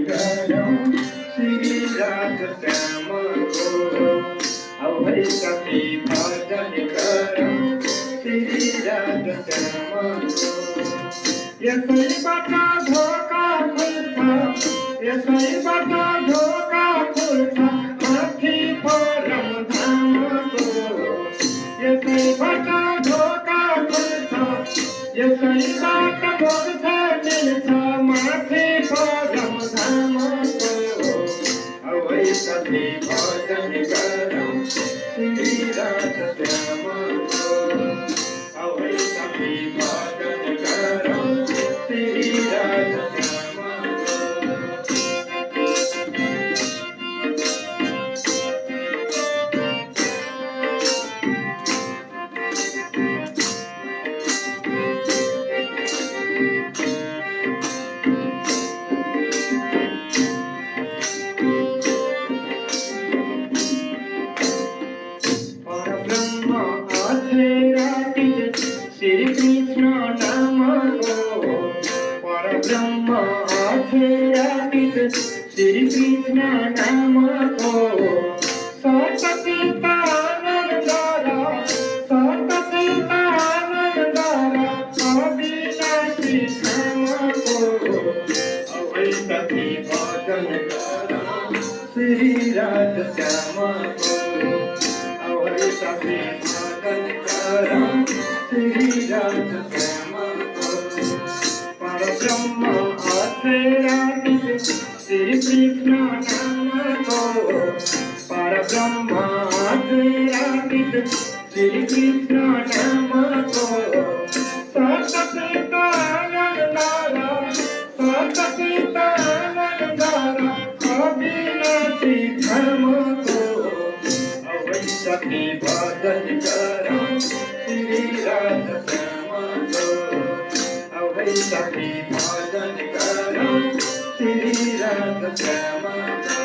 गरौँ श्री राधा श्यामको औ सखी भजन गरौँ श्री राधा श्यामको यसैबाट ढोका खुल्छ यसैबाट ढोका खुल्छ माथि परम धामको यसैबाट ढोका खुल्छ यसैबाट मोक्ष मिल्छ माथि परम धामको औ सखी भजन गरौँ श्री राधा श्यामको औ सखी भजन गरौँ श्री राधा श्यामको श्री कृष्ण नामको परब्रह्म अखेरातीत श्री कृष्ण नामको सतचित आनन्द अविनाशी धामको औ सखी भजन गरौँ श्री राधा श्यामको औ सखी भजन गरौँ श्री राधा श्यामको परब्रह्म अखेरातीत श्री कृष्ण नामको परब्रह्म अखेरातीत श्री कृष्ण नामको सतचित आनन्द अविनाशी धर्मको औ सखी भजन गरौँ श्री राधा श्यामको औ सखी भजन गरौँ श्री राधा श्यामको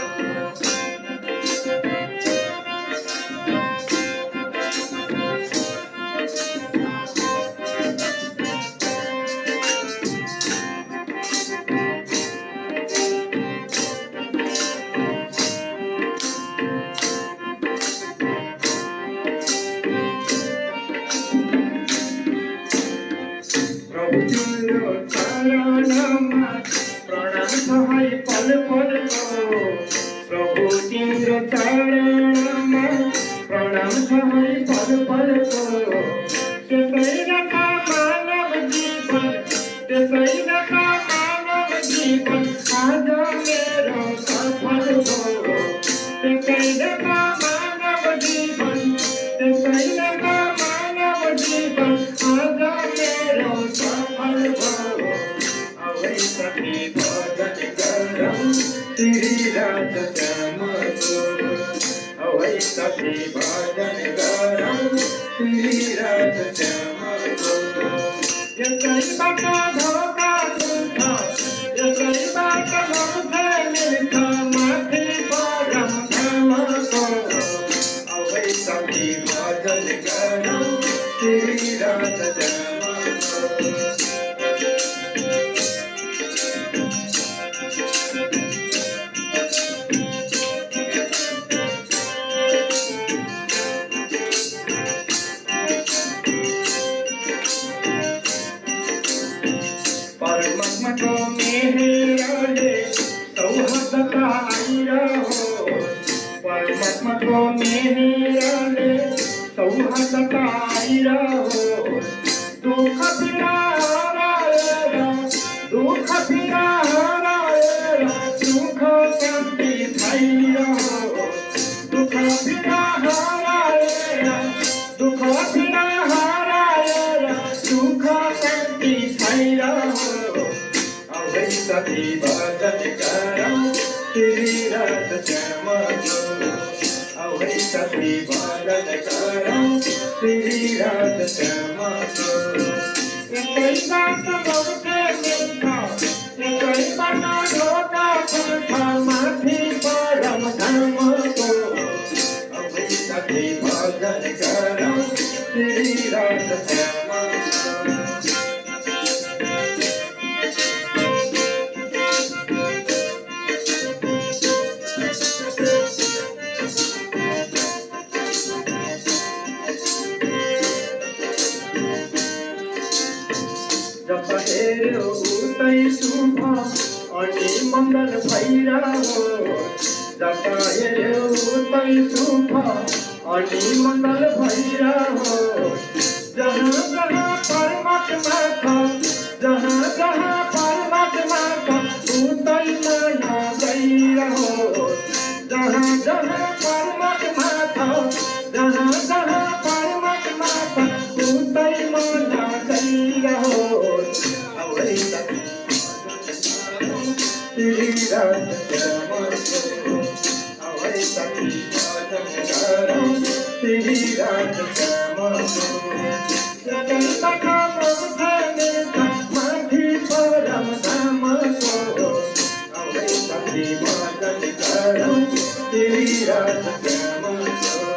प्रभु तिम्रो चरणमा प्रणाम छ है पल पलको प्रभु तिम्रो चरणमा प्रणाम छ है पल पलको त्यसैका मानव जीवन त्यसैका मानव जीवन आज मेरो सफल भयो त्यसैका मानव जीवन त्यसैका मानव जीवन आज मेरो सफल भयो औ सखी भजन गरौँ श्री राधा श्यामको औ सखी भजन गरौँ श्री राधा श्यामको यसैबाट ढोका खुल्छ यसैबाट मोक्ष मिल्छ माथि परम धामको औ सखी भजन गरौँ श्री राधा श्यामको परमात्माको मेहेरले सौहार्दता आइरहो परमात्माको मेहेरले सौहार्दता आइरहो दुःख पीडा हराएर सुख शान्ति पाइरहो दुःख पीडा हराएर सुख शान्ति पाइरहो औ सखी भजन गरौँ श्री राधा श्यामको औ सखी भजन गरौँ श्री राधा श्यामको यसैबाट मोक्ष मिल्छ यसैबाट ढोका खुल्छ माथि परम धामको औ सखी भजन गरौँ श्री राधा श्यामको भैरा हो जता हेऱ्यो उतै सुख अनि मङ्गल भैरा हो जहाँ जहाँ परमात्मा छ जहाँ जहाँ परमात्मा छ उतै माया गैरा हो जहाँ जहाँ परमात्मा छ जहाँ जहाँ परमात्मा छ उतै माया गैरा हो औरै तेरी रात श्यामा को आवै सखी भजन गरौँ तेरी रात श्यामा को जतै सखा ममताले माथि परम धाम को आवै सखी भजन गरौँ तेरी रात श्यामा को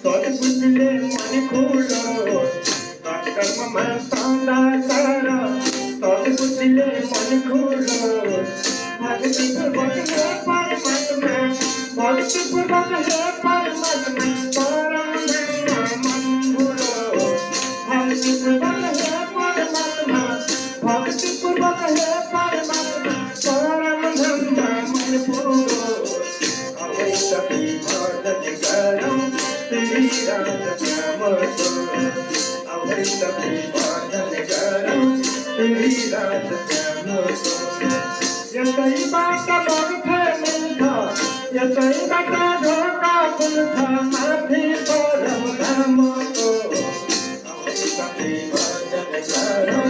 सद्बुद्धिले मन खुलो कर्ममा सदा कर सद्बुद्धिले मन खुलो भक्तिपूर्वक हे परमात्मा भक्तिपूर्वक हे परमात्मा परम मन खुलो भक्तिपूर्वक हे परमात्मा भक्तिपूर्वक हे परमात्मा परम धर्म मन खुलो आवै सखी भजन गरौँ तेरी रात श्यामा को आवै सखी भजन गरौँ तेरी रात श्यामा को यसैबाट बग्छ मिल्छ यसैबाट ढोका खुल्छ माथि परम धामको आवै सखी भजन गरौँ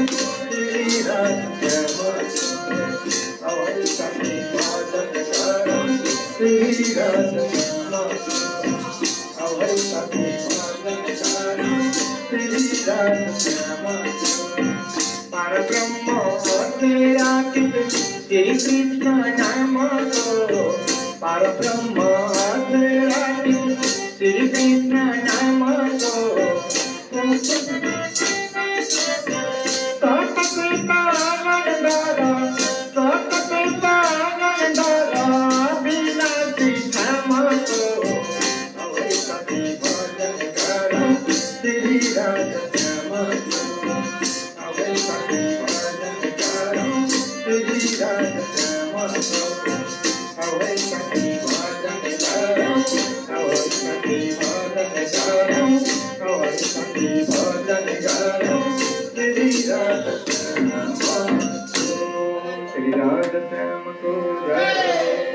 तेरी रात श्यामा को आवै सखी भजन गरौँ तेरी रात श्यामा को आवै सखी भजन गरौँ तेरी रात श्यामा को परब्रह्म अध्यात्मिक श्री कृष्ण नाम को परब्रह्म अध्यात्मिक श्री कृष्ण नाम को तेरी रात श्यामा को आवै सखी भजन गरौँ तेरी रात श्यामा को आवै सखी भजन गरौँ आवै सखी भजन गरौँ आवै सखी भजन गरौँ तेरी रात श्यामा को तेरी रात श्यामा को गरौँ